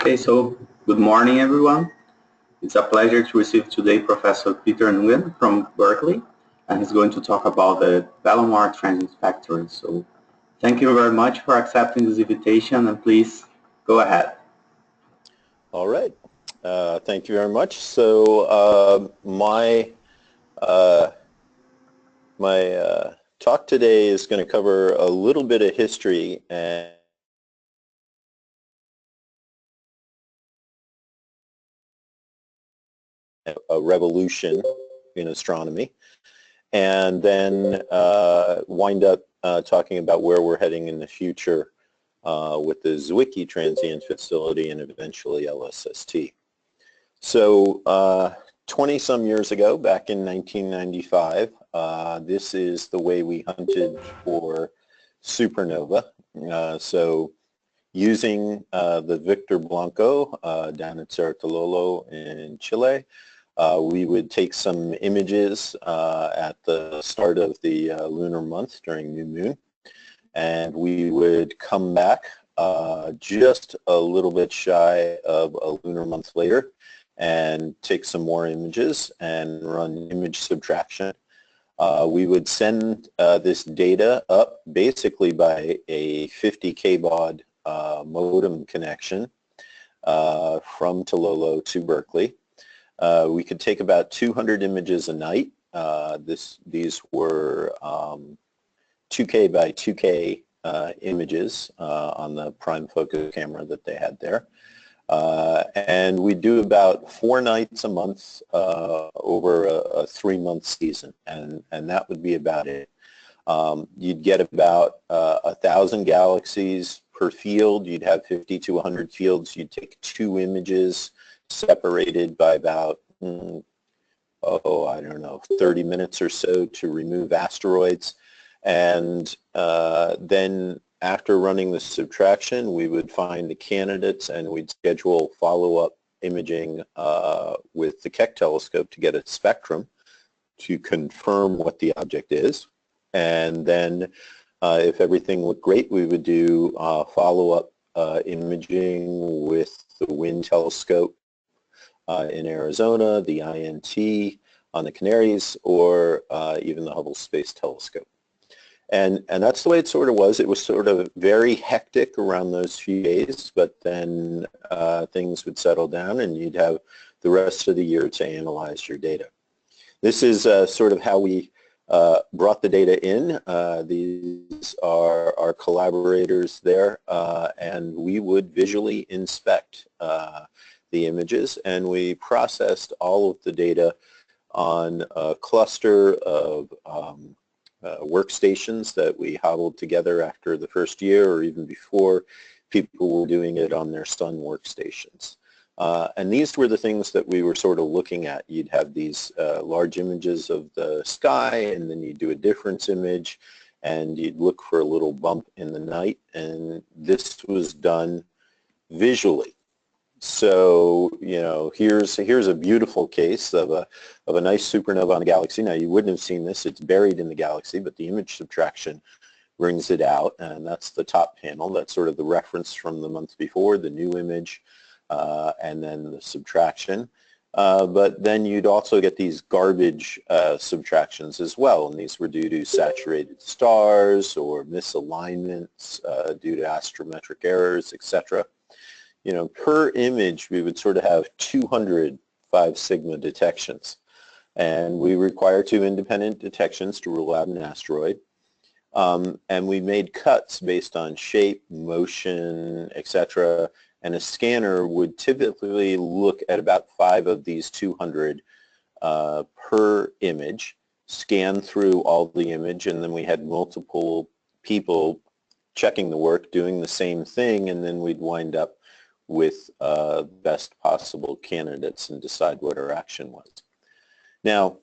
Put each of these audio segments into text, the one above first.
Okay, so good morning, everyone. It's a pleasure to receive today Professor Peter Nugent from Berkeley, and he's going to talk about the Palomar Transient Factory. So thank you very much for accepting this invitation, and please go ahead. All right. Thank you very much. So my talk today is going to cover a little bit of history and a revolution in astronomy, and then wind up talking about where we're heading in the future with the Zwicky Transient Facility and eventually LSST. So 20-some years ago, back in 1995, this is the way we hunted for supernova. So using the Victor Blanco down at Cerro Tololo in Chile, we would take some images at the start of the lunar month during new moon, and we would come back just a little bit shy of a lunar month later and take some more images and run image subtraction. We would send this data up basically by a 50 kbaud modem connection from Tololo to Berkeley. We could take about 200 images a night. These were 2K by 2K images on the prime focus camera that they had there. And we do about 4 nights a month over a 3-month season, and that would be about it. You'd get about 1,000 galaxies per field. You'd have 50 to 100 fields. You'd take 2 images separated by about, I don't know, 30 minutes or so to remove asteroids. And then after running the subtraction, we would find the candidates and we'd schedule follow-up imaging with the Keck telescope to get a spectrum to confirm what the object is. And then if everything looked great, we would do follow-up imaging with the WIN telescope in Arizona, the INT on the Canaries, or even the Hubble Space Telescope. And that's the way it sort of was. It was sort of very hectic around those few days, but then things would settle down and you'd have the rest of the year to analyze your data. This is sort of how we brought the data in. These are our collaborators there, and we would visually inspect the images, and we processed all of the data on a cluster of workstations that we hobbled together after the first year, or even before. People were doing it on their Sun workstations. And these were the things that we were sort of looking at. You'd have these large images of the sky, and then you'd do a difference image, and you'd look for a little bump in the night, and this was done visually. So, you know, here's a beautiful case of a nice supernova on a galaxy. Now, you wouldn't have seen this. It's buried in the galaxy, but the image subtraction brings it out, and that's the top panel. That's sort of the reference from the month before, the new image, and then the subtraction. But then you'd also get these garbage subtractions as well, and these were due to saturated stars or misalignments due to astrometric errors, etc. You know, per image, we would sort of have 200 5 sigma detections. And we require 2 independent detections to rule out an asteroid. And we made cuts based on shape, motion, etc. And a scanner would typically look at about 5 of these 200 per image, scan through all the image, and then we had multiple people checking the work, doing the same thing, and then we'd wind up with best possible candidates and decide what our action was. Now,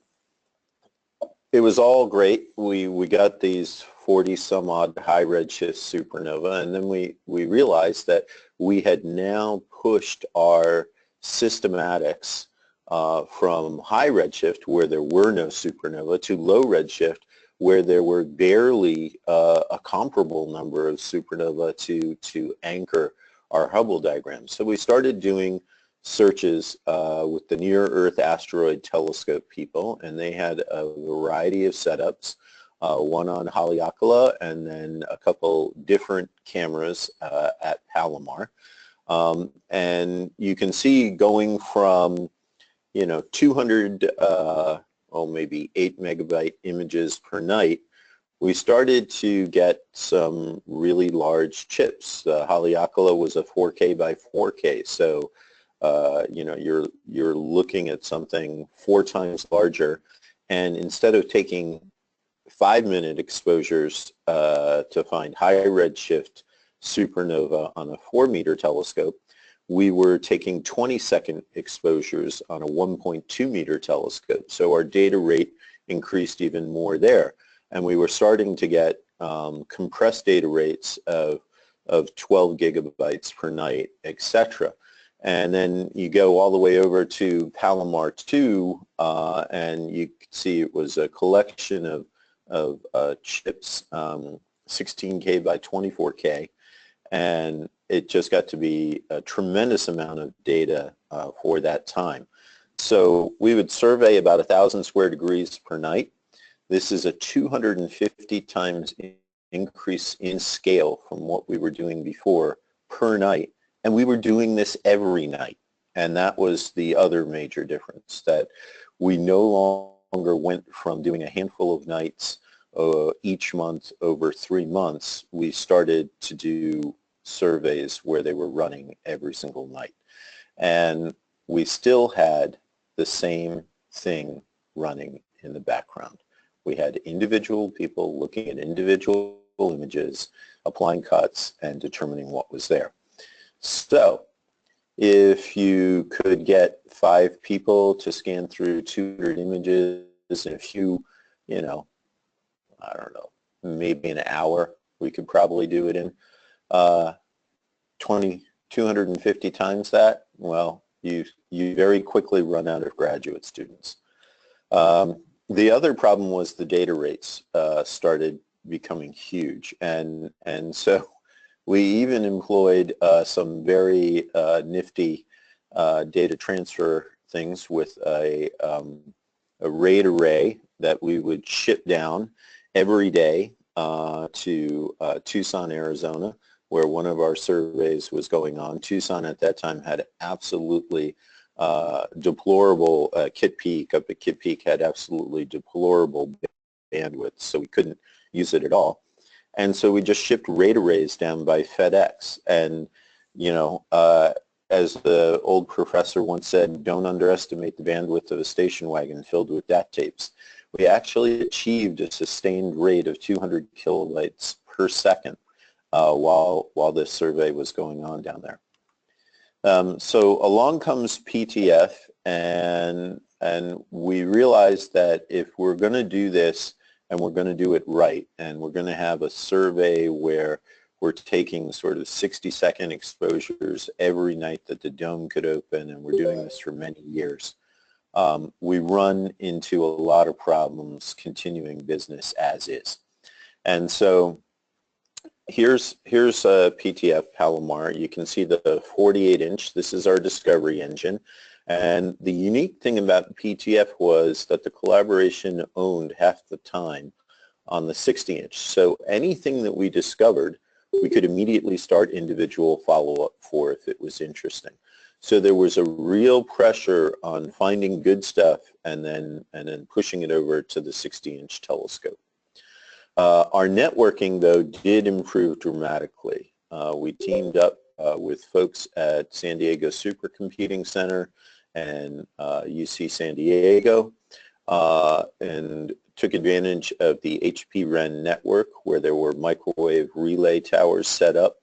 it was all great. We got these 40-some odd high redshift supernova, and then we realized that we had now pushed our systematics from high redshift, where there were no supernova, to low redshift, where there were barely a comparable number of supernova to anchor our Hubble diagram. So we started doing searches with the Near Earth Asteroid Telescope people, and they had a variety of setups, one on Haleakala and then a couple different cameras at Palomar. And you can see going from, 200, maybe 8 megabyte images per night, we started to get some really large chips. Haleakala was a 4K by 4K, so you're looking at something 4 times larger, and instead of taking 5-minute exposures to find high redshift supernova on a 4-meter telescope, we were taking 20-second exposures on a 1.2-meter telescope. So our data rate increased even more there. And we were starting to get compressed data rates of 12 gigabytes per night, etc. And then you go all the way over to Palomar 2, and you can see it was a collection of chips, 16K by 24K, and it just got to be a tremendous amount of data for that time. So we would survey about 1,000 square degrees per night. This is a 250 times increase in scale from what we were doing before per night, and we were doing this every night. And that was the other major difference, that we no longer went from doing a handful of nights each month over 3 months. We started to do surveys where they were running every single night. And we still had the same thing running in the background. We had individual people looking at individual images, applying cuts, and determining what was there. So if you could get 5 people to scan through 200 images in a few, I don't know, maybe an hour, we could probably do it in 250 times that, well, you very quickly run out of graduate students. The other problem was the data rates started becoming huge, and so we even employed some very nifty data transfer things with a RAID array that we would ship down every day to Tucson, Arizona, where one of our surveys was going on. Tucson at that time had absolutely deplorable, Kitt Peak, up at Kitt Peak had absolutely deplorable bandwidth, so we couldn't use it at all. And so we just shipped RAID arrays down by FedEx. And, as the old professor once said, don't underestimate the bandwidth of a station wagon filled with DAT tapes. We actually achieved a sustained rate of 200 kilobytes per second while this survey was going on down there. So along comes PTF, and we realized that if we're going to do this and we're going to do it right, and we're going to have a survey where we're taking sort of 60-second exposures every night that the dome could open, and we're doing this for many years, we run into a lot of problems continuing business as is. And so here's a PTF Palomar. You can see the 48-inch. This is our discovery engine. And the unique thing about PTF was that the collaboration owned half the time on the 60-inch. So anything that we discovered, we could immediately start individual follow-up for if it was interesting. So there was a real pressure on finding good stuff and then pushing it over to the 60-inch telescope. Our networking, though, did improve dramatically. We teamed up with folks at San Diego Supercomputing Center and UC San Diego, and took advantage of the HP-REN network, where there were microwave relay towers set up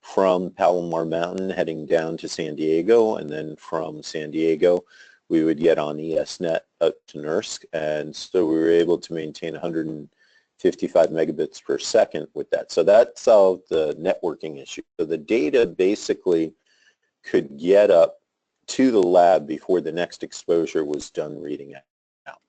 from Palomar Mountain heading down to San Diego, and then from San Diego we would get on ESNet up to NERSC, and so we were able to maintain 155 megabits per second with that. So that solved the networking issue. So the data basically could get up to the lab before the next exposure was done reading it out.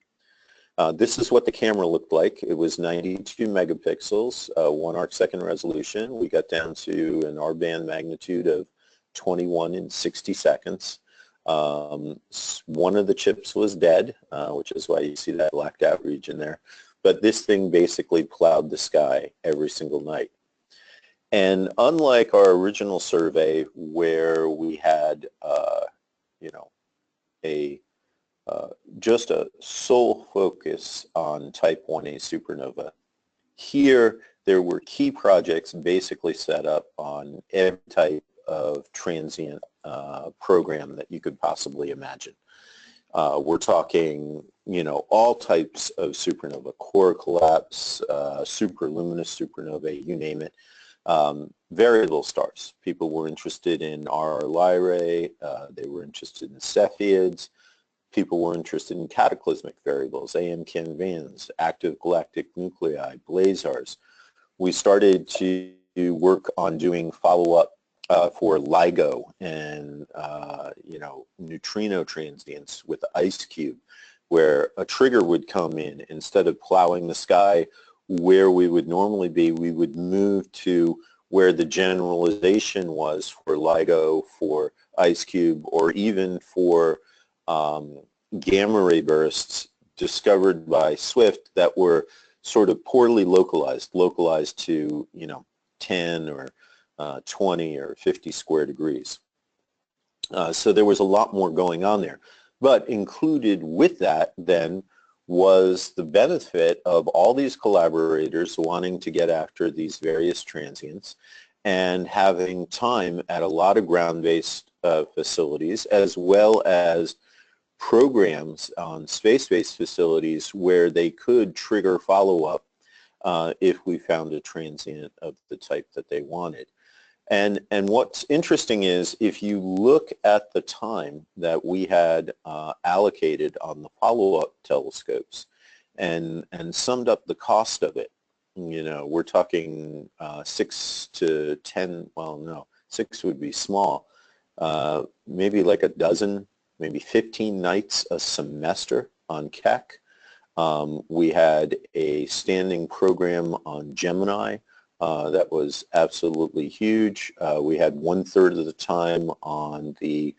This is what the camera looked like. It was 92 megapixels, 1 arcsecond resolution. We got down to an R-band magnitude of 21 in 60 seconds. One of the chips was dead, which is why you see that blacked out region there. But this thing basically plowed the sky every single night. And unlike our original survey where we had, you know, just a sole focus on type 1a supernova, here there were key projects basically set up on every type of transient program that you could possibly imagine. We're talking, you know, all types of supernova, core collapse, superluminous supernovae, you name it. Variable stars. People were interested in RR Lyrae, they were interested in Cepheids, people were interested in cataclysmic variables, AM Canvans, active galactic nuclei, blazars. We started to work on doing follow-up for LIGO and you know, neutrino transients with IceCube, where a trigger would come in. Instead of plowing the sky where we would normally be, we would move to where the generalization was for LIGO, for IceCube, or even for gamma ray bursts discovered by Swift that were sort of poorly localized to, you know, 10 or 20 or 50 square degrees. So there was a lot more going on there. But included with that then was the benefit of all these collaborators wanting to get after these various transients and having time at a lot of ground-based facilities, as well as programs on space-based facilities where they could trigger follow-up if we found a transient of the type that they wanted. And what's interesting is if you look at the time that we had allocated on the follow-up telescopes and summed up the cost of it, you know, we're talking 6 to 10, well, no, 6 would be small, maybe like a dozen, maybe 15 nights a semester on Keck. We had a standing program on Gemini that was absolutely huge. We had 1/3 of the time on the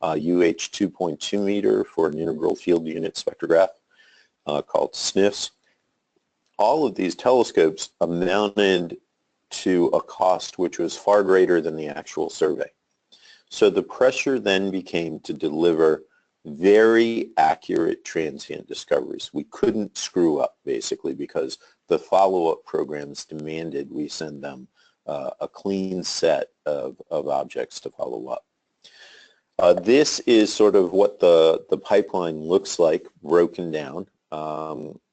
UH 2.2 meter for an integral field unit spectrograph called SNIFs. All of these telescopes amounted to a cost which was far greater than the actual survey. So the pressure then became to deliver very accurate transient discoveries. We couldn't screw up, basically, because the follow-up programs demanded we send them a clean set of objects to follow up. This is sort of what the pipeline looks like broken down.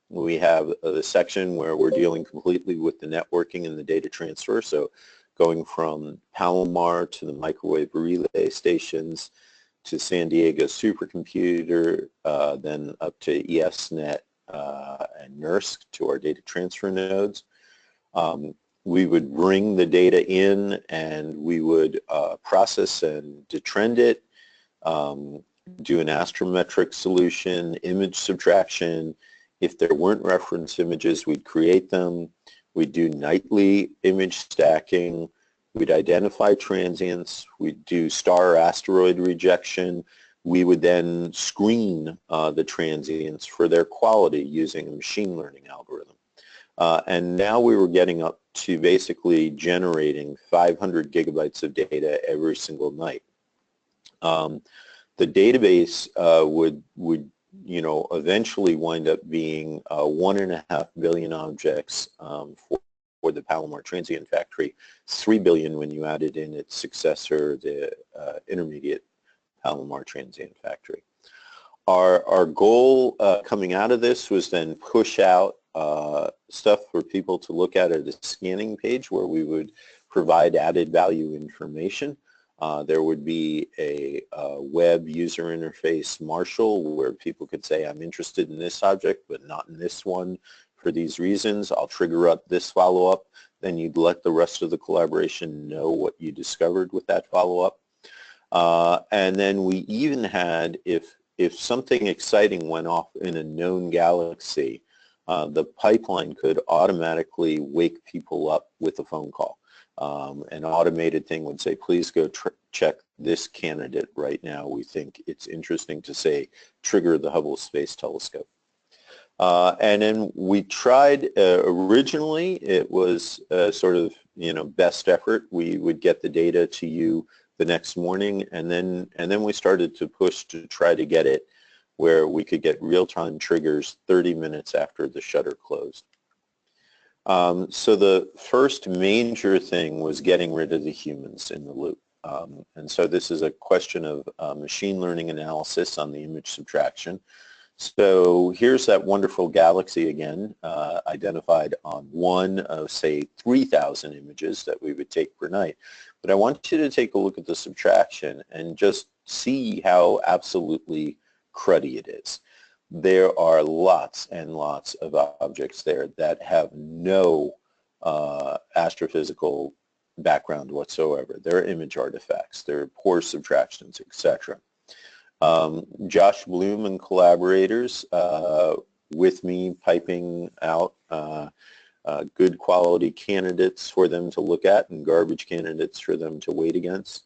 We have the section where we're dealing completely with the networking and the data transfer, so going from Palomar to the microwave relay stations to San Diego supercomputer, then up to ESNet and NERSC to our data transfer nodes. We would bring the data in and we would process and detrend it, do an astrometric solution, image subtraction. If there weren't reference images, we'd create them. We'd do nightly image stacking. We'd identify transients. We'd do star asteroid rejection. We would then screen the transients for their quality using a machine learning algorithm. And now we were getting up to basically generating 500 gigabytes of data every single night. The database would you know, eventually wind up being 1.5 billion objects for the Palomar Transient Factory, 3 billion when you added in its successor, the intermediate Palomar Transient Factory. Our goal coming out of this was then push out stuff for people to look at a scanning page where we would provide added value information. There would be a web user interface Marshal where people could say, I'm interested in this object, but not in this one for these reasons. I'll trigger up this follow-up. Then you'd let the rest of the collaboration know what you discovered with that follow-up. And then we even had, if if something exciting went off in a known galaxy, the pipeline could automatically wake people up with a phone call. An automated thing would say, please go check this candidate right now. We think it's interesting to say, trigger the Hubble Space Telescope. And then we tried, originally it was sort of, best effort. We would get the data to you the next morning, and then we started to push to try to get it where we could get real-time triggers 30 minutes after the shutter closed. So the first major thing was getting rid of the humans in the loop. And so this is a question of machine learning analysis on the image subtraction. So here's that wonderful galaxy again, identified on one of, say, 3,000 images that we would take per night. But I want you to take a look at the subtraction and just see how absolutely cruddy it is. There are lots and lots of objects there that have no astrophysical background whatsoever. They're image artifacts. They're poor subtractions, etc. Josh Bloom and collaborators with me piping out good quality candidates for them to look at and garbage candidates for them to weight against,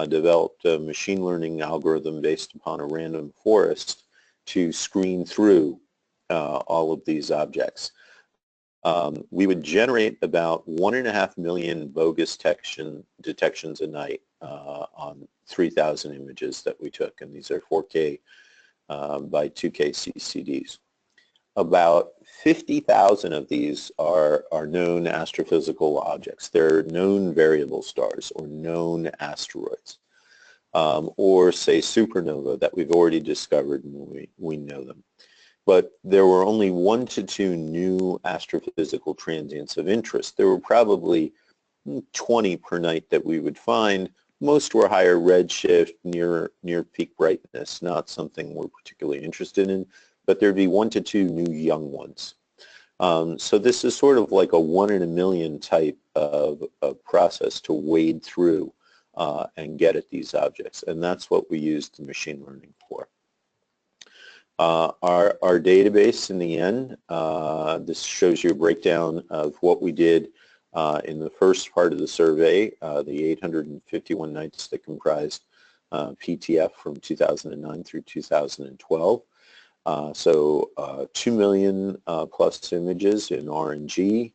developed a machine learning algorithm based upon a random forest to screen through all of these objects. We would generate about 1.5 million bogus detections a night on 3,000 images that we took, and these are 4K by 2K CCDs. About 50,000 of these are known astrophysical objects. They're known variable stars or known asteroids, or say supernova that we've already discovered and we know them. But there were only 1 to 2 new astrophysical transients of interest. There were probably 20 per night that we would find. Most were higher redshift, near peak brightness, not something we're particularly interested in, but there'd be 1 to 2 new young ones. So this is sort of like a 1 in a million type of process to wade through and get at these objects, and that's what we used the machine learning for. Our database in the end, this shows you a breakdown of what we did in the first part of the survey, the 851 nights that comprised PTF from 2009 through 2012. So 2 million plus images in RNG,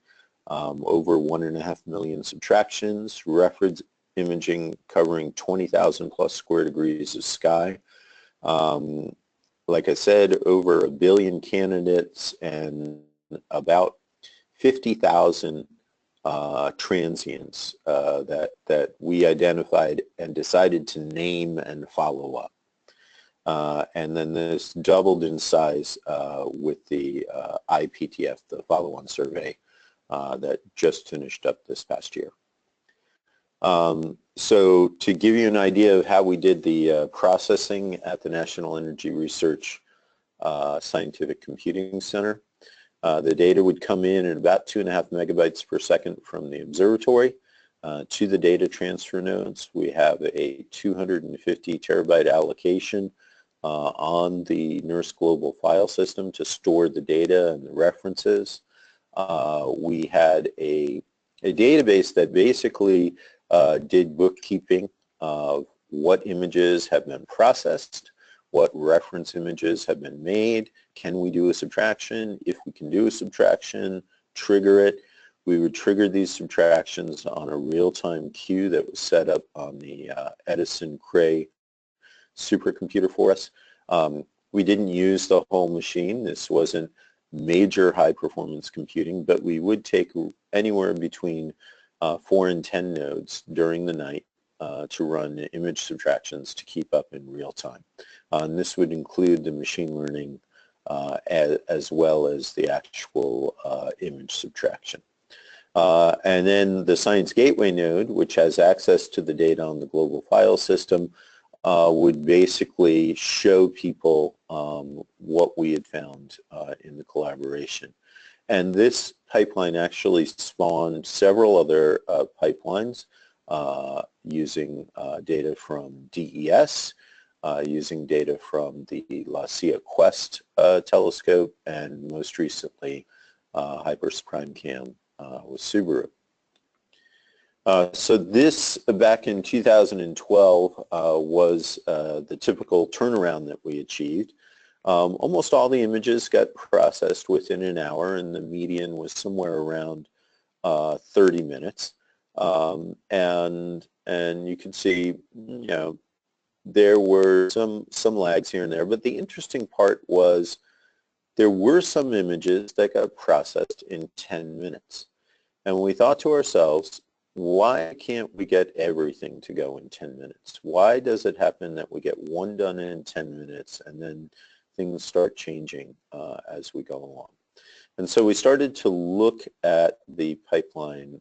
over 1.5 million subtractions, reference imaging covering 20,000 plus square degrees of sky. Like I said, over 1 billion candidates and about 50,000 transients that we identified and decided to name and follow up. And then this doubled in size with the IPTF, the follow-on survey that just finished up this past year. So to give you an idea of how we did the processing at the National Energy Research Scientific Computing Center, the data would come in at about 2.5 megabytes per second from the observatory to the data transfer nodes. We have a 250 terabyte allocation on the NERSC global file system to store the data and the references. We had a database that basically did bookkeeping of what images have been processed, what reference images have been made, can we do a subtraction, if we can do a subtraction, trigger it. We would trigger these subtractions on a real-time queue that was set up on the Edison Cray supercomputer for us. We didn't use the whole machine. This wasn't major high-performance computing, but we would take anywhere between 4 and 10 nodes during the night to run image subtractions to keep up in real time. And this would include the machine learning as well as the actual image subtraction. And then the Science Gateway node, which has access to the data on the global file system, would basically show people what we had found in the collaboration. And this pipeline actually spawned several other pipelines using data from DES, using data from the La Silla Quest telescope and most recently Hypers Prime Cam with Subaru. So this, back in 2012, was the typical turnaround that we achieved. Almost all the images got processed within an hour, and the median was somewhere around 30 minutes. And you can see, you know, there were some lags here and there, but the interesting part was there were some images that got processed in 10 minutes. And we thought to ourselves, why can't we get everything to go in 10 minutes? Why does it happen that we get one done in 10 minutes and then things start changing as we go along? And so we started to look at the pipeline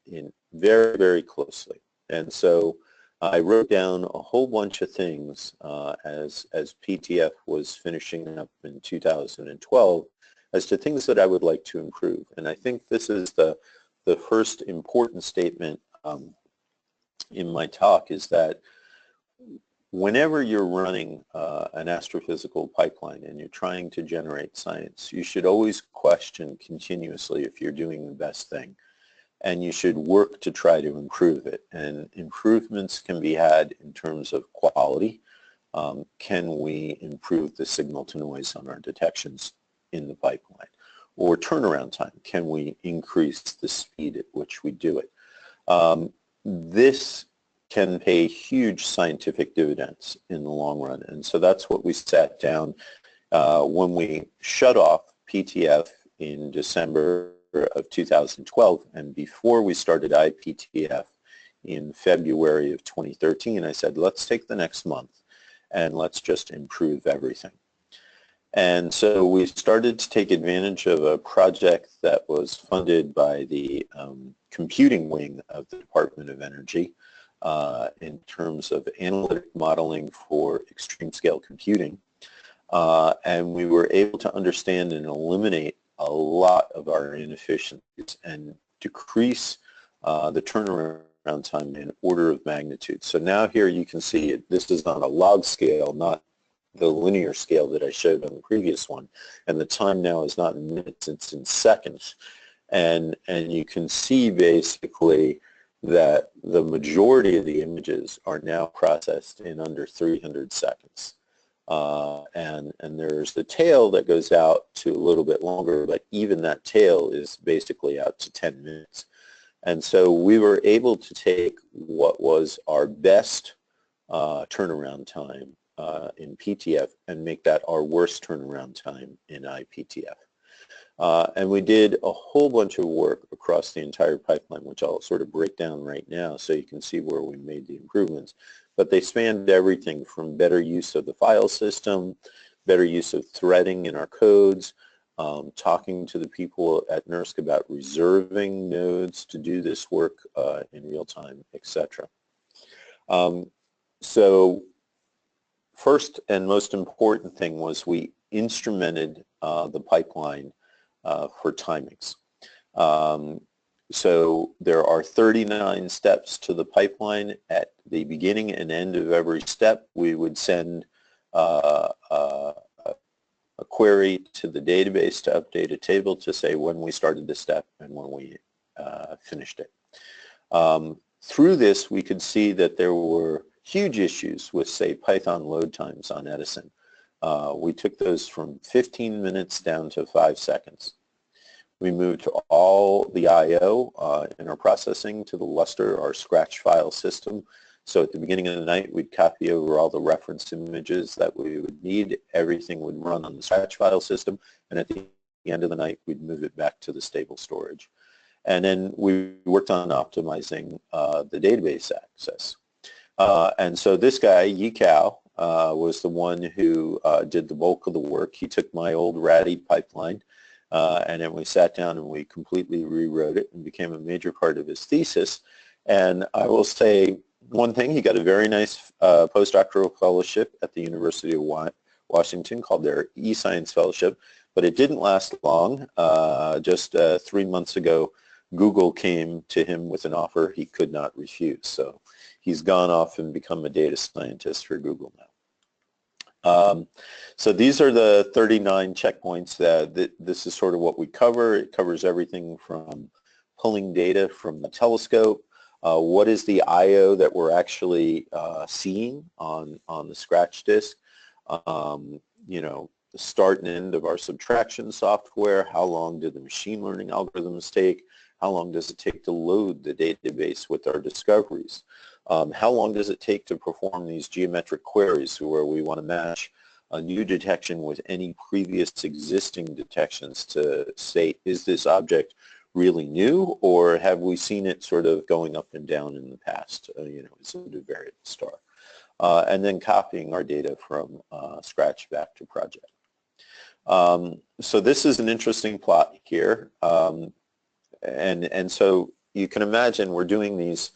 in very, very closely. And so I wrote down a whole bunch of things as PTF was finishing up in 2012 as to things that I would like to improve. And I think this is the first important statement in my talk, is that whenever you're running an astrophysical pipeline and you're trying to generate science, you should always question continuously if you're doing the best thing. And you should work to try to improve it. And improvements can be had in terms of quality. Can we improve the signal to noise on our detections in the pipeline? Or turnaround time, can we increase the speed at which we do it? This can pay huge scientific dividends in the long run. And so that's what we sat down when we shut off PTF in December of 2012, and before we started IPTF in February of 2013, I said, let's take the next month and let's just improve everything. And so we started to take advantage of a project that was funded by the computing wing of the Department of Energy in terms of analytic modeling for extreme scale computing. And we were able to understand and eliminate a lot of our inefficiencies and decrease the turnaround time in order of magnitude. So now here you can see it, this is on a log scale, not the linear scale that I showed on the previous one. And the time now is not in minutes, it's in seconds. And you can see basically that the majority of the images are now processed in under 300 seconds. And there's the tail that goes out to a little bit longer, but even that tail is basically out to 10 minutes. And so we were able to take what was our best turnaround time in PTF and make that our worst turnaround time in IPTF. And we did a whole bunch of work across the entire pipeline, which I'll sort of break down right now so you can see where we made the improvements. But they spanned everything from better use of the file system, better use of threading in our codes, talking to the people at NERSC about reserving nodes to do this work in real time, etc. So first and most important thing was we instrumented the pipeline for timings. So there are 39 steps to the pipeline. At the beginning and end of every step, we would send a query to the database to update a table to say when we started the step and when we finished it. Through this, we could see that there were huge issues with, say, Python load times on Edison. We took those from 15 minutes down to 5 seconds. We moved all the I.O. in our processing to the Luster, our scratch file system. So at the beginning of the night, we'd copy over all the reference images that we would need. Everything would run on the scratch file system. And at the end of the night, we'd move it back to the stable storage. And then we worked on optimizing the database access. And so this guy, Yikao, was the one who did the bulk of the work. He took my old ratty pipeline, and then we sat down and we completely rewrote it and became a major part of his thesis. And I will say one thing, he got a very nice postdoctoral fellowship at the University of Washington called their eScience Fellowship, but it didn't last long. Just 3 months ago, Google came to him with an offer he could not refuse. So he's gone off and become a data scientist for Google now. So these are the 39 checkpoints. This is sort of what we cover. It covers everything from pulling data from the telescope. What is the I/O that we're actually seeing on the scratch disk? You know, the start and end of our subtraction software. How long do the machine learning algorithms take? How long does it take to load the database with our discoveries? How long does it take to perform these geometric queries where we want to match a new detection with any previous existing detections to say, is this object really new, or have we seen it sort of going up and down in the past? You know, it's a variable star. And then copying our data from Scratch back to project. So this is an interesting plot here. And so you can imagine we're doing these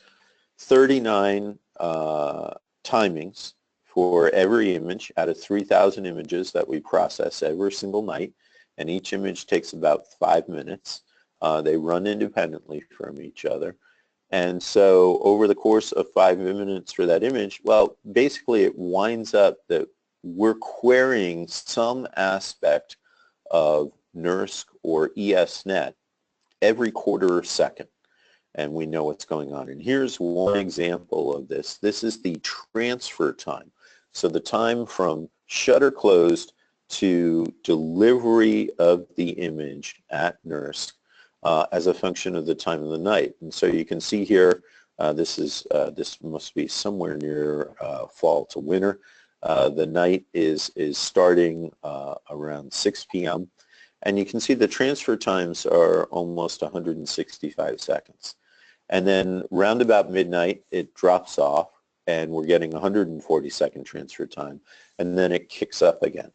39 timings for every image out of 3,000 images that we process every single night, and each image takes about 5 minutes. They run independently from each other. And so over the course of 5 minutes for that image, well, basically it winds up that we're querying some aspect of NERSC or ESNet every quarter second, and we know what's going on. And here's one example of this. This is the transfer time. So the time from shutter closed to delivery of the image at NERSC as a function of the time of the night. And so you can see here, this must be somewhere near fall to winter. The night is starting around 6 p.m. And you can see the transfer times are almost 165 seconds. And then round about midnight, it drops off, and we're getting 140-second transfer time, and then it kicks up again.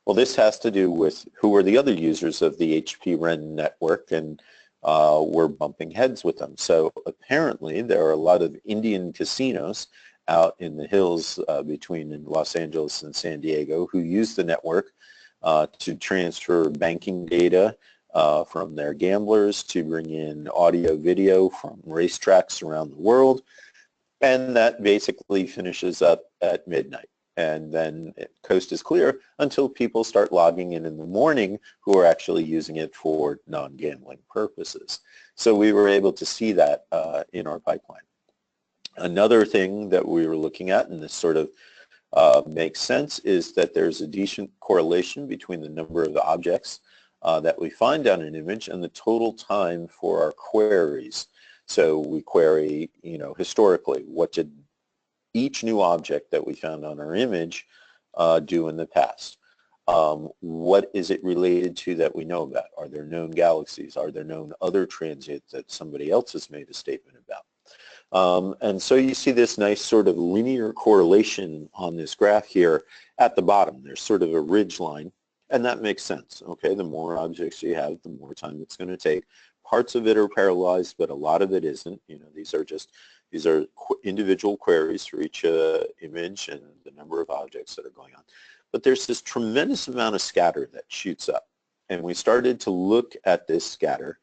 Well, this has to do with who are the other users of the HP-REN network, and we're bumping heads with them. So apparently there are a lot of Indian casinos out in the hills between Los Angeles and San Diego who use the network to transfer banking data from their gamblers, to bring in audio video from racetracks around the world, and that basically finishes up at midnight. And then coast is clear until people start logging in the morning who are actually using it for non-gambling purposes. So we were able to see that in our pipeline. Another thing that we were looking at, and this sort of makes sense, is that there's a decent correlation between the number of objects that we find on an image and the total time for our queries. So we query, you know, historically, what did each new object that we found on our image do in the past? What is it related to that we know about? Are there known galaxies? Are there known other transients that somebody else has made a statement about? And so you see this nice sort of linear correlation on this graph here at the bottom. There's sort of a ridge line, and that makes sense. Okay, the more objects you have, the more time it's going to take. Parts of it are parallelized, but a lot of it isn't. You know, these are individual queries for each image and the number of objects that are going on. But there's this tremendous amount of scatter that shoots up, and we started to look at this scatter.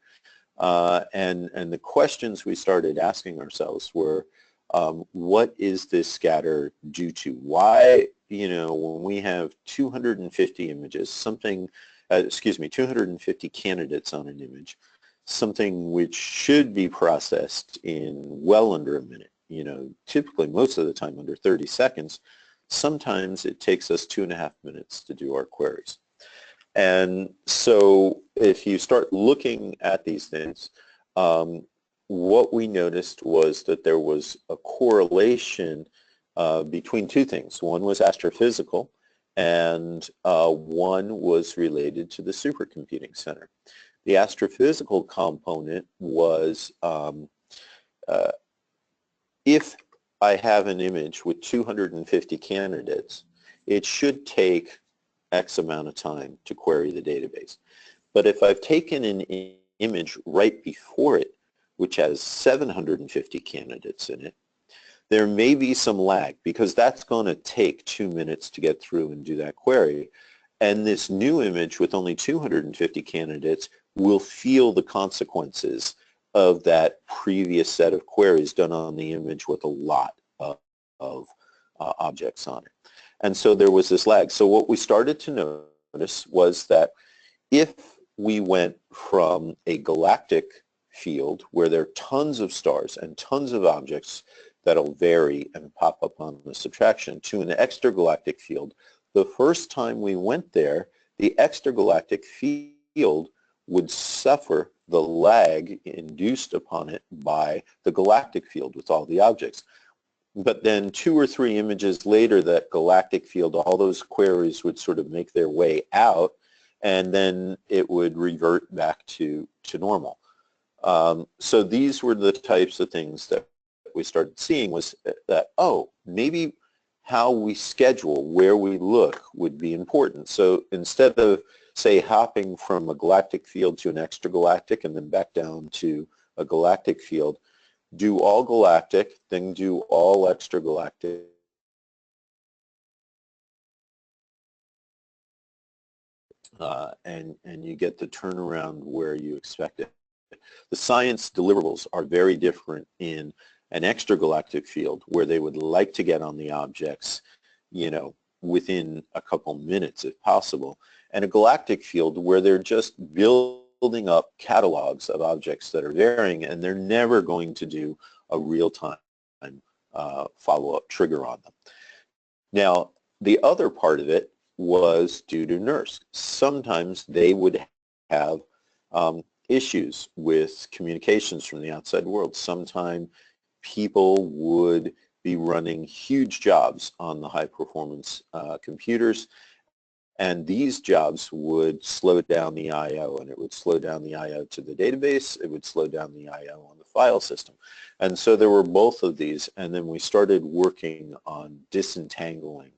And the questions we started asking ourselves were, what is this scatter due to? Why, you know, when we have 250 images, 250 candidates on an image, something which should be processed in well under a minute, you know, typically most of the time under 30 seconds, sometimes it takes us 2.5 minutes to do our queries. And so if you start looking at these things, what we noticed was that there was a correlation between two things. One was astrophysical, and one was related to the supercomputing center. The astrophysical component was if I have an image with 250 candidates, it should take X amount of time to query the database. But if I've taken an image right before it, which has 750 candidates in it, there may be some lag, because that's going to take 2 minutes to get through and do that query. And this new image with only 250 candidates will feel the consequences of that previous set of queries done on the image with a lot of objects on it. And so there was this lag. So what we started to notice was that if we went from a galactic field where there are tons of stars and tons of objects that'll vary and pop up on the subtraction to an extragalactic field, the first time we went there, the extragalactic field would suffer the lag induced upon it by the galactic field with all the objects. But then 2 or 3 images later, that galactic field, all those queries would sort of make their way out, and then it would revert back to normal. So these were the types of things that we started seeing, was that, oh, maybe how we schedule, where we look would be important. So instead of, say, hopping from a galactic field to an extragalactic and then back down to a galactic field, do all galactic, then do all extragalactic, and you get the turnaround where you expect it. The science deliverables are very different in an extragalactic field, where they would like to get on the objects, you know, within a couple minutes if possible, and a galactic field where they're just building up catalogs of objects that are varying, and they're never going to do a real-time follow-up trigger on them. Now, the other part of it was due to NERSC. Sometimes they would have issues with communications from the outside world. Sometimes people would be running huge jobs on the high-performance computers, and these jobs would slow down the I/O, and it would slow down the I/O to the database, it would slow down the I/O on the file system. And so there were both of these, and then we started working on disentangling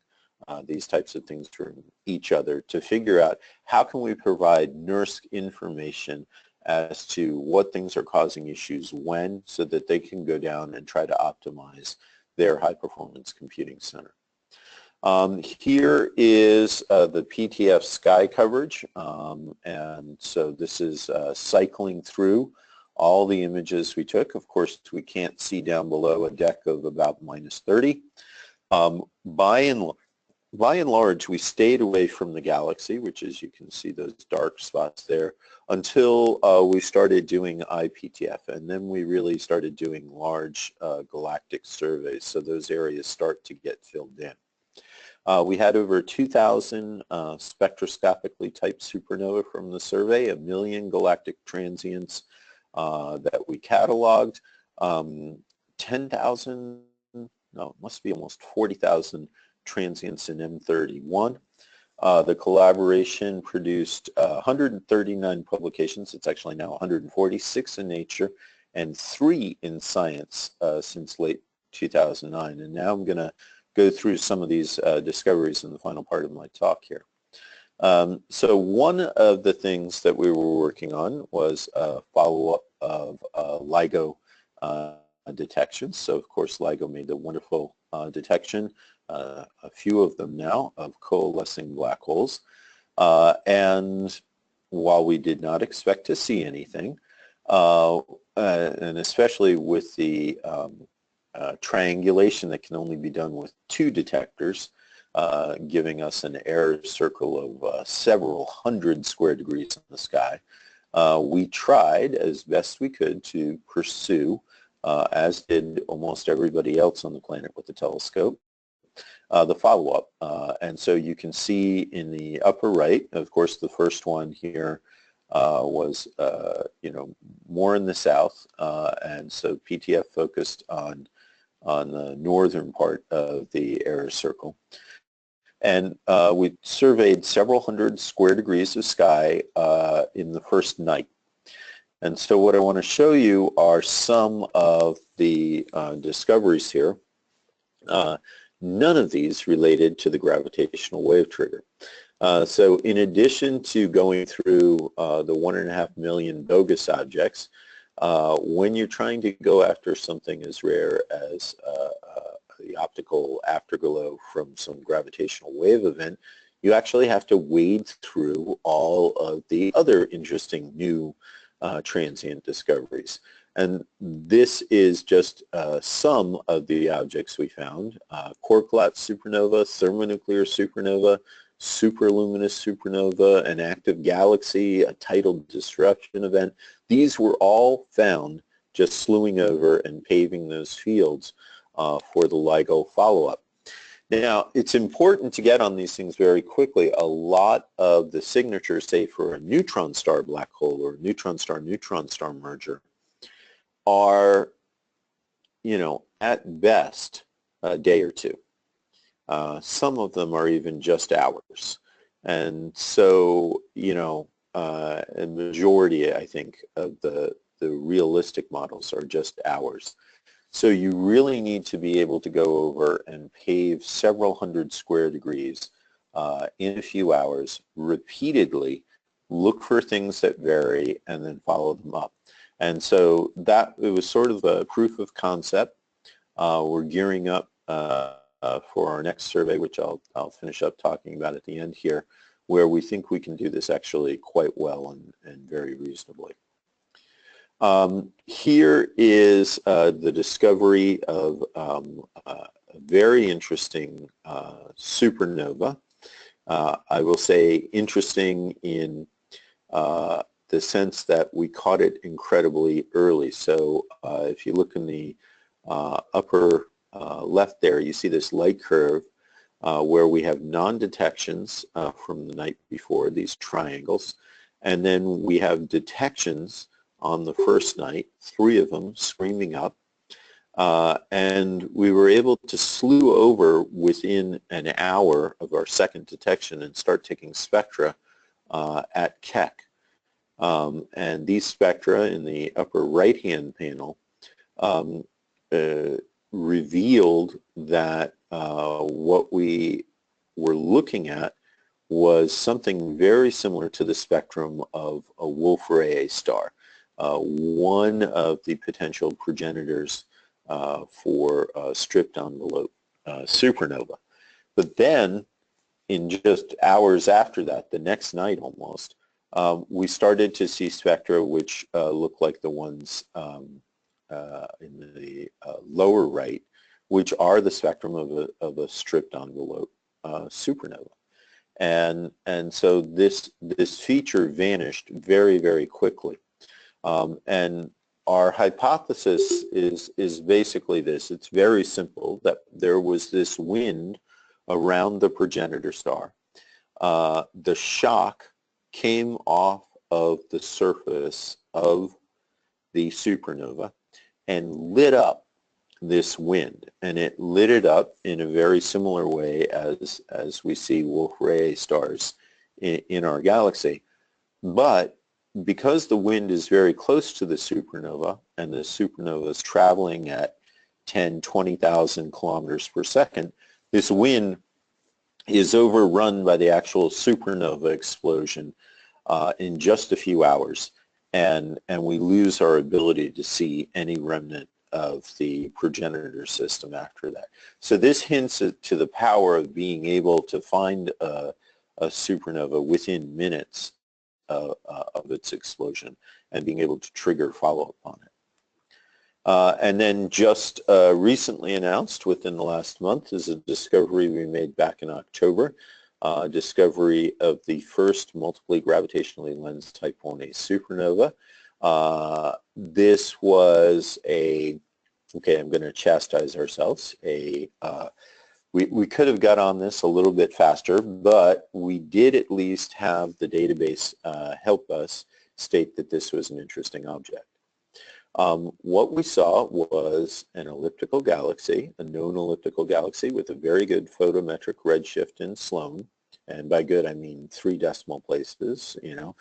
these types of things from each other to figure out how can we provide NERSC information as to what things are causing issues when, so that they can go down and try to optimize their high-performance computing center. Here is the PTF sky coverage, and so this is cycling through all the images we took. Of course, we can't see down below a deck of about -30. By and large, we stayed away from the galaxy, which is, you can see those dark spots there, until we started doing IPTF, and then we really started doing large galactic surveys, so those areas start to get filled in. We had over 2,000 spectroscopically typed supernovae from the survey, 1 million galactic transients that we cataloged, 10,000, no, it must be almost 40,000 transients in M31. The collaboration produced 139 publications. It's actually now 146 in Nature and 3 in Science since late 2009. And now I'm going to go through some of these discoveries in the final part of my talk here. So one of the things that we were working on was a follow-up of LIGO detections. So of course LIGO made the wonderful detection, a few of them now, of coalescing black holes. And while we did not expect to see anything, and especially with the triangulation that can only be done with 2 detectors, giving us an error circle of several hundred square degrees in the sky, we tried as best we could to pursue, as did almost everybody else on the planet with the telescope, the follow-up. And so you can see in the upper right, of course, the first one here was, you know, more in the south, and so PTF focused on the northern part of the error circle. And we surveyed several hundred square degrees of sky in the first night. And so what I want to show you are some of the discoveries here. None of these related to the gravitational wave trigger. So in addition to going through the 1.5 million bogus objects, when you're trying to go after something as rare as the optical afterglow from some gravitational wave event, you actually have to wade through all of the other interesting new transient discoveries. And this is just some of the objects we found. Core collapse supernova, thermonuclear supernova, superluminous supernova, an active galaxy, a tidal disruption event. These were all found just slewing over and paving those fields for the LIGO follow-up. Now, it's important to get on these things very quickly. A lot of the signatures, say for a neutron star black hole or neutron star merger, are, you know, at best a day or two. Some of them are even just hours. And so, you know, a majority, I think, of the realistic models are just hours. So you really need to be able to go over and pave several hundred square degrees in a few hours repeatedly, look for things that vary, and then follow them up. And so that, it was sort of a proof of concept. We're gearing up for our next survey, which I'll finish up talking about at the end here, where we think we can do this actually quite well and very reasonably. Here is the discovery of a very interesting supernova. I will say interesting in the sense that we caught it incredibly early. So if you look in the upper left there, you see this light curve where we have non-detections from the night before, these triangles, and then we have detections on the first night, 3 of them screaming up, and we were able to slew over within an hour of our second detection and start taking spectra at Keck. And these spectra in the upper right-hand panel revealed that what we were looking at was something very similar to the spectrum of a Wolf-Rayet star. One of the potential progenitors for stripped envelope supernova. But then, in just hours after that, the next night almost, we started to see spectra which look like the ones in the lower right, which are the spectrum of a stripped envelope supernova. And so this feature vanished very, very quickly. And our hypothesis is basically this. It's very simple, that there was this wind around the progenitor star. The shock came off of the surface of the supernova and lit up this wind. And it lit it up in a very similar way as we see Wolf-Rayet stars in our galaxy. But because the wind is very close to the supernova, and the supernova is traveling at 10, 20,000 kilometers per second, this wind is overrun by the actual supernova explosion in just a few hours, and we lose our ability to see any remnant of the progenitor system after that. So this hints to the power of being able to find a supernova within minutes of its explosion and being able to trigger follow-up on it. And then just recently announced within the last month is a discovery we made back in October, discovery of the first multiply gravitationally lensed type 1a supernova. This was a, okay, I'm going to chastise ourselves, we could have got on this a little bit faster, but we did at least have the database help us state that this was an interesting object. What we saw was an elliptical galaxy, a known elliptical galaxy with a very good photometric redshift in Sloan, and by good I mean 3 decimal places, you know.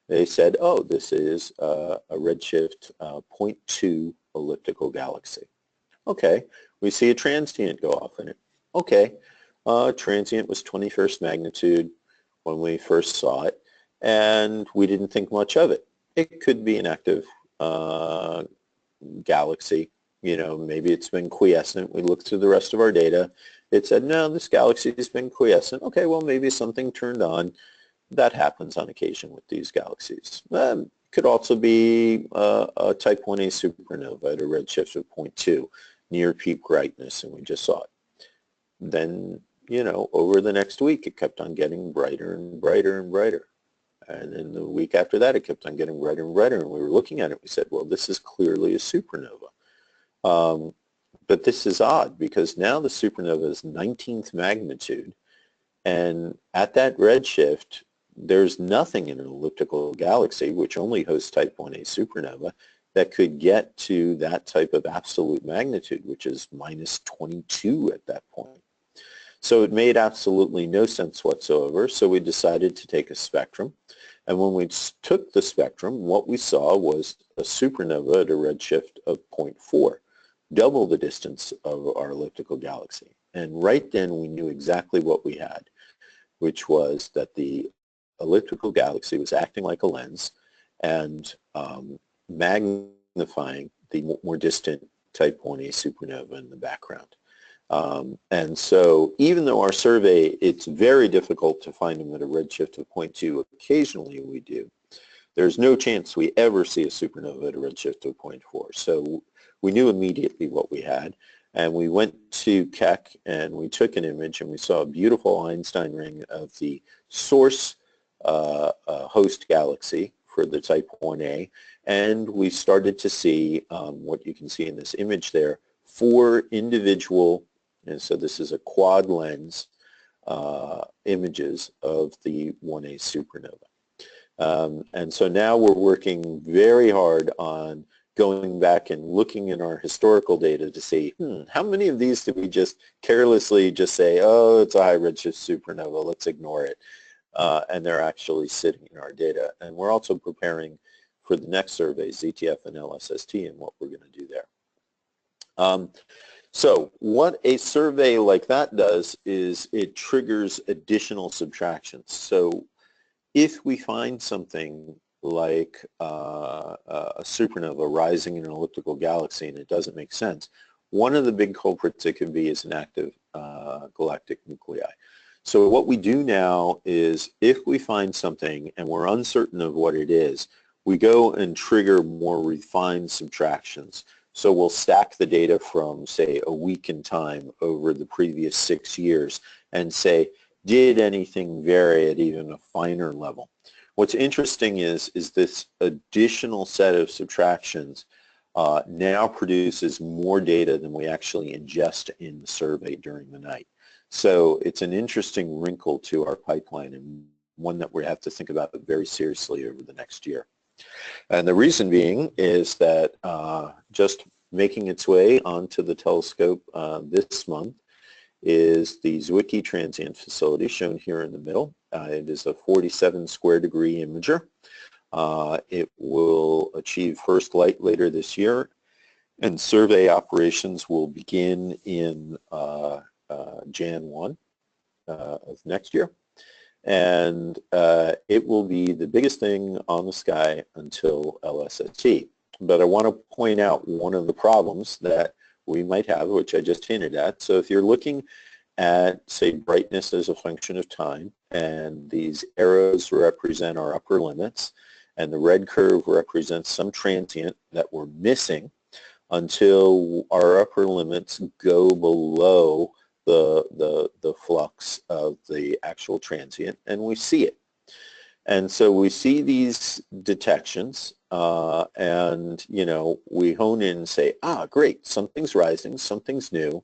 They said, oh, this is a redshift 0.2 elliptical galaxy. Okay, we see a transient go off in it. Okay, transient was 21st magnitude when we first saw it, and we didn't think much of it. It could be an active galaxy. You know, maybe it's been quiescent. We looked through the rest of our data. It said, no, this galaxy has been quiescent. Okay, well, maybe something turned on. That happens on occasion with these galaxies. Could also be a type 1a supernova at a redshift of 0.2 near peak brightness, and we just saw it. Then, you know, over the next week, it kept on getting brighter and brighter and brighter. And then the week after that, it kept on getting brighter and brighter. And we were looking at it, we said, well, this is clearly a supernova. But this is odd because now the supernova is 19th magnitude. And at that redshift, there's nothing in an elliptical galaxy, which only hosts type 1a supernova, that could get to that type of absolute magnitude, which is minus 22 at that point. So it made absolutely no sense whatsoever, so we decided to take a spectrum. And when we took the spectrum, what we saw was a supernova at a redshift of 0.4, double the distance of our elliptical galaxy. And right then we knew exactly what we had, which was that the elliptical galaxy was acting like a lens and magnifying the more distant type 1a supernova in the background. And so even though our survey, it's very difficult to find them at a redshift of 0.2, occasionally we do, there's no chance we ever see a supernova at a redshift of 0.4. So we knew immediately what we had, and we went to Keck and we took an image and we saw a beautiful Einstein ring of the source host galaxy for the type 1a, and we started to see what you can see in this image there, 4 individual, and so this is a quad lens, images of the 1a supernova. And so now we're working very hard on going back and looking in our historical data to see, how many of these did we just carelessly just say, oh, it's a high redshift supernova, let's ignore it. And they're actually sitting in our data. And we're also preparing for the next survey, ZTF and LSST, and what we're going to do there. So what a survey like that does is it triggers additional subtractions. So if we find something like a supernova rising in an elliptical galaxy and it doesn't make sense, one of the big culprits it could be is an active galactic nuclei. So what we do now is if we find something and we're uncertain of what it is, we go and trigger more refined subtractions. So we'll stack the data from, say, a week in time over the previous 6 years and say, did anything vary at even a finer level? What's interesting is this additional set of subtractions now produces more data than we actually ingest in the survey during the night. So it's an interesting wrinkle to our pipeline and one that we have to think about very seriously over the next year. And the reason being is that just making its way onto the telescope this month is the Zwicky Transient Facility, shown here in the middle. It is a 47 square degree imager. It will achieve first light later this year, and survey operations will begin in Jan 1 of next year. And it will be the biggest thing on the sky until LSST. But I want to point out one of the problems that we might have, which I just hinted at. So if you're looking at, say, brightness as a function of time, and these arrows represent our upper limits, and the red curve represents some transient that we're missing until our upper limits go below the flux of the actual transient, and we see it. And so we see these detections, and, you know, we hone in and say, great, something's rising, something's new.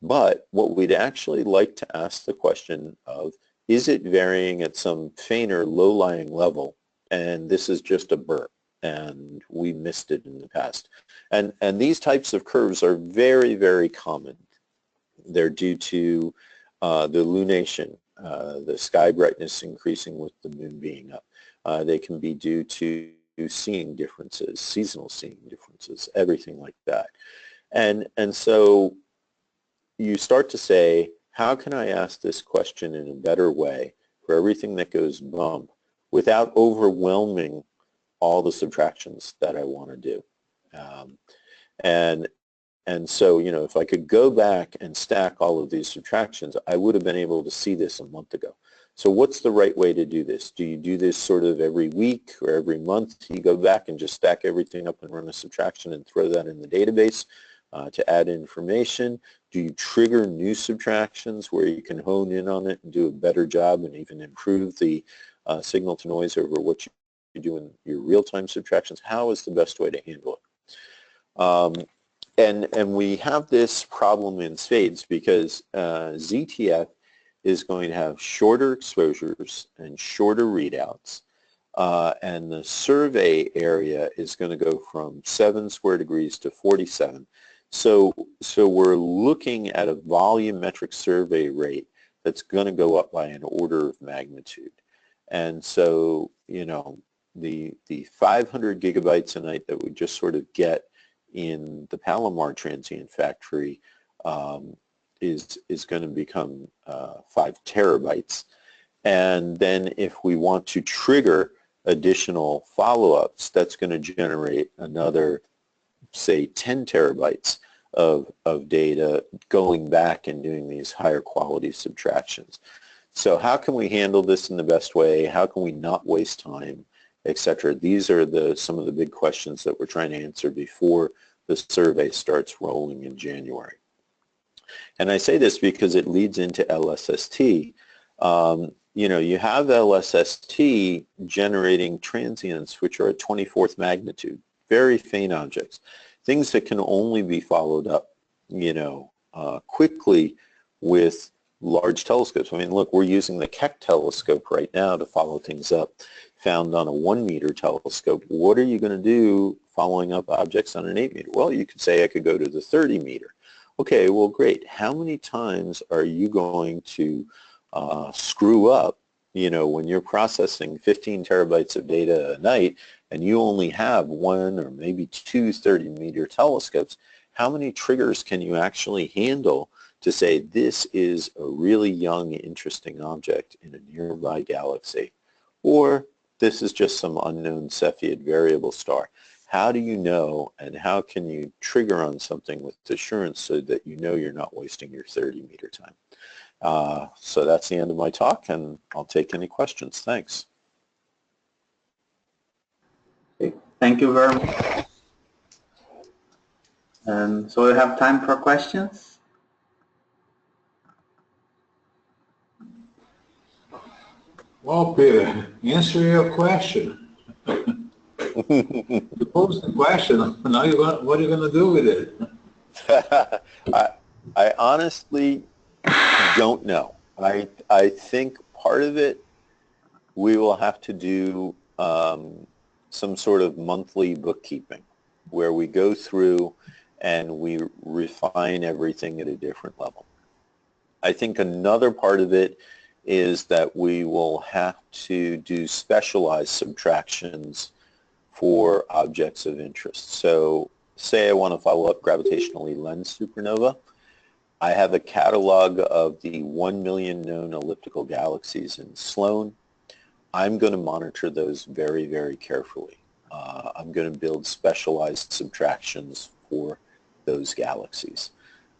But what we'd actually like to ask the question of, is it varying at some fainter, low-lying level, and this is just a burp, and we missed it in the past. And these types of curves are very, very common. They're due to the lunation, the sky brightness increasing with the moon being up. They can be due to seeing differences, seasonal seeing differences, everything like that. And so you start to say, how can I ask this question in a better way for everything that goes bump without overwhelming all the subtractions that I want to do? And so, you know, if I could go back and stack all of these subtractions, I would have been able to see this a month ago. So what's the right way to do this? Do you do this sort of every week or every month? You go back and just stack everything up and run a subtraction and throw that in the database to add information? Do you trigger new subtractions where you can hone in on it and do a better job and even improve the signal to noise over what you do in your real-time subtractions? How is the best way to handle it? And we have this problem in spades because ZTF is going to have shorter exposures and shorter readouts, and the survey area is going to go from 7 square degrees to 47. So we're looking at a volumetric survey rate that's going to go up by an order of magnitude. And so, you know, the 500 gigabytes a night that we just sort of get in the Palomar Transient Factory is going to become 5 terabytes. And then if we want to trigger additional follow-ups, that's going to generate another, say, 10 terabytes of data going back and doing these higher quality subtractions. So how can we handle this in the best way? How can we not waste time, etc.? These are some of the big questions that we're trying to answer before the survey starts rolling in January. And I say this because it leads into LSST. You know, you have LSST generating transients which are at 24th magnitude, very faint objects, things that can only be followed up, you know, quickly with large telescopes. I mean, look, we're using the Keck telescope right now to follow things up, found on a 1-meter telescope. What are you going to do following up objects on an 8-meter? Well, you could say I could go to the 30-meter. Okay, well, great. How many times are you going to screw up, you know, when you're processing 15 terabytes of data a night and you only have 1 or maybe 2 30-meter telescopes? How many triggers can you actually handle to say this is a really young, interesting object in a nearby galaxy, or this is just some unknown Cepheid variable star? How do you know, and how can you trigger on something with assurance so that you know you're not wasting your 30-meter time? So that's the end of my talk, and I'll take any questions. Thanks. Okay. Thank you very much. So we have time for questions. Well, Peter, answer your question. You posed the question. Now what are you going to do with it? I honestly don't know. I think part of it we will have to do some sort of monthly bookkeeping where we go through and we refine everything at a different level. I think another part of it is that we will have to do specialized subtractions for objects of interest. So say I want to follow up gravitationally lensed supernova. I have a catalog of the 1 million known elliptical galaxies in Sloan. I'm going to monitor those very, very carefully. I'm going to build specialized subtractions for those galaxies.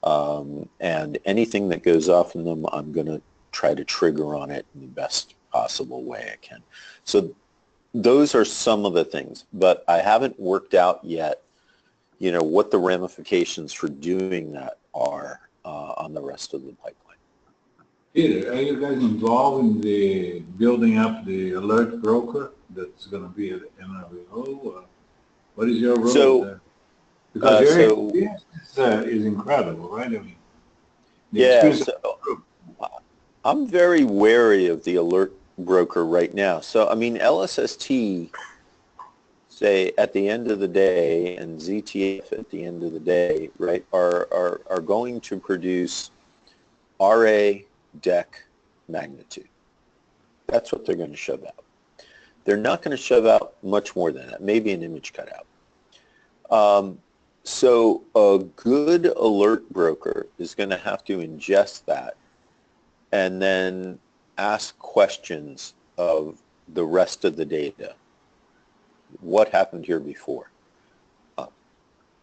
And anything that goes off in them, I'm going to try to trigger on it in the best possible way I can. So those are some of the things, but I haven't worked out yet, you know, what the ramifications for doing that are on the rest of the pipeline. Peter, are you guys involved in the building up the alert broker that's going to be at NRVO? What is your role there? Because your experience is incredible, right? I mean, yeah, so I'm very wary of the alert broker right now. So, I mean, LSST, say, at the end of the day, and ZTF at the end of the day, right, are going to produce RA deck magnitude. That's what they're going to shove out. They're not going to shove out much more than that, maybe an image cutout. So a good alert broker is going to have to ingest that and then ask questions of the rest of the data. What happened here before?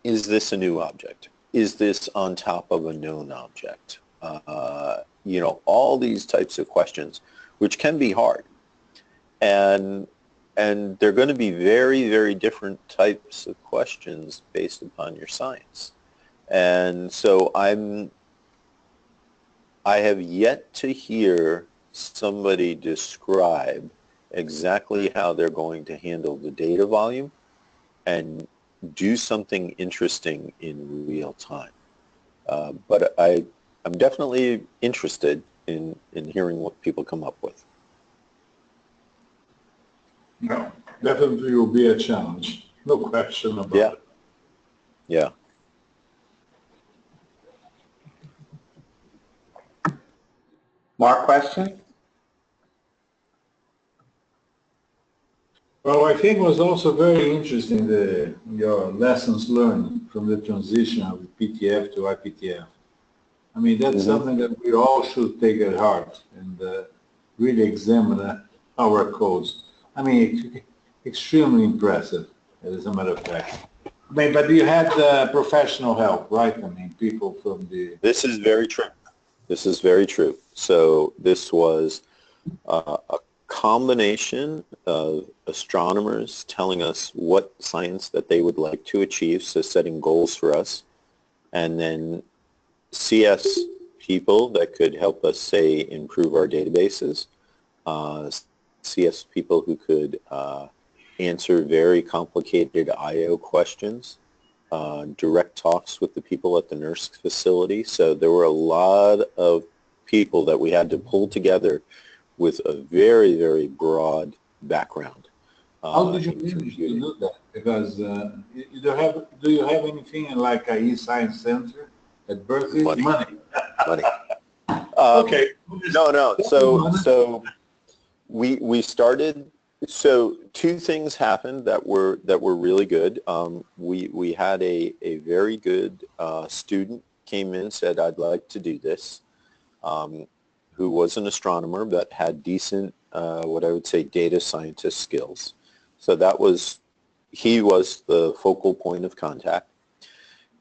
Is this a new object? Is this on top of a known object? You know, all these types of questions which can be hard. And they're going to be very, very different types of questions based upon your science. And so I have yet to hear somebody describe exactly how they're going to handle the data volume and do something interesting in real time. But I'm definitely interested in hearing what people come up with. No, definitely will be a challenge. No question about it. Yeah. More questions? Well, I think it was also very interesting your lessons learned from the transition of PTF to IPTF. I mean, that's something that we all should take at heart and really examine our codes. I mean, extremely impressive, as a matter of fact. I mean, but you had professional help, right? I mean, people from the... This is very true. This is very true. So this was a combination of astronomers telling us what science that they would like to achieve, so setting goals for us, and then CS people that could help us, say, improve our databases, CS people who could answer very complicated I/O questions, direct talks with the people at the NERSC facility. So there were a lot of people that we had to pull together with a very, very broad background. How did you manage to do that? Because do you have anything like a e-science center at Berkeley? Money. Okay. No. So we started. So two things happened that were really good. We had a very good student came in, said, I'd like to do this, who was an astronomer but had decent, what I would say, data scientist skills. So he was the focal point of contact.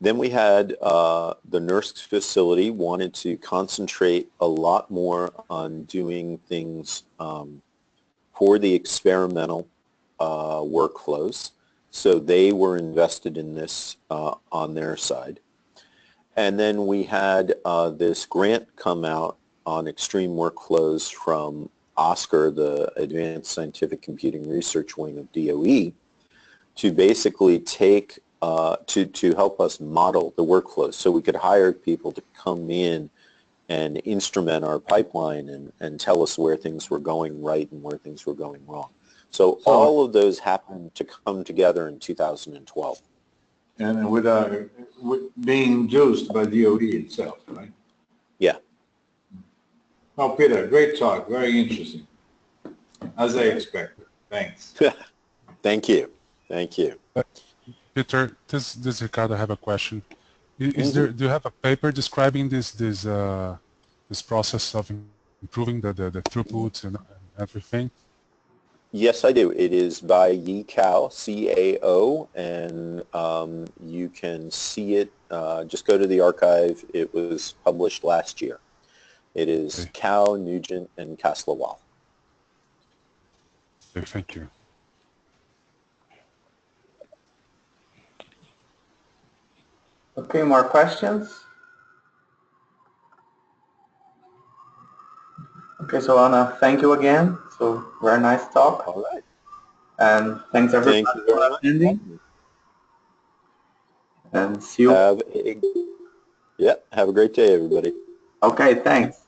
Then we had the NERSC facility wanted to concentrate a lot more on doing things for the experimental workflows. So they were invested in this on their side. And then we had this grant come out on extreme workflows from OSCAR, the Advanced Scientific Computing Research Wing of DOE, to basically take, to help us model the workflows. So we could hire people to come in and instrument our pipeline and tell us where things were going right and where things were going wrong. So all of those happened to come together in 2012. And with being induced by DOE itself, right? Yeah. Well, Peter, great talk, very interesting, as I expected. Thanks. Thank you. Thank you. Peter, does Ricardo have a question? Do you have a paper describing this process of improving the throughput and everything? Yes, I do. It is by Yi Cao, C-A-O, and you can see it. Just go to the archive. It was published last year. It is Cao, Nugent, and Kaslawal. Okay, thank you. Okay, more questions? Okay, so I want to thank you again. So very nice talk. All right. And thanks everybody for attending. And see you. Have a great day, everybody. Okay, thanks.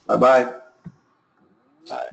Bye-bye. Bye.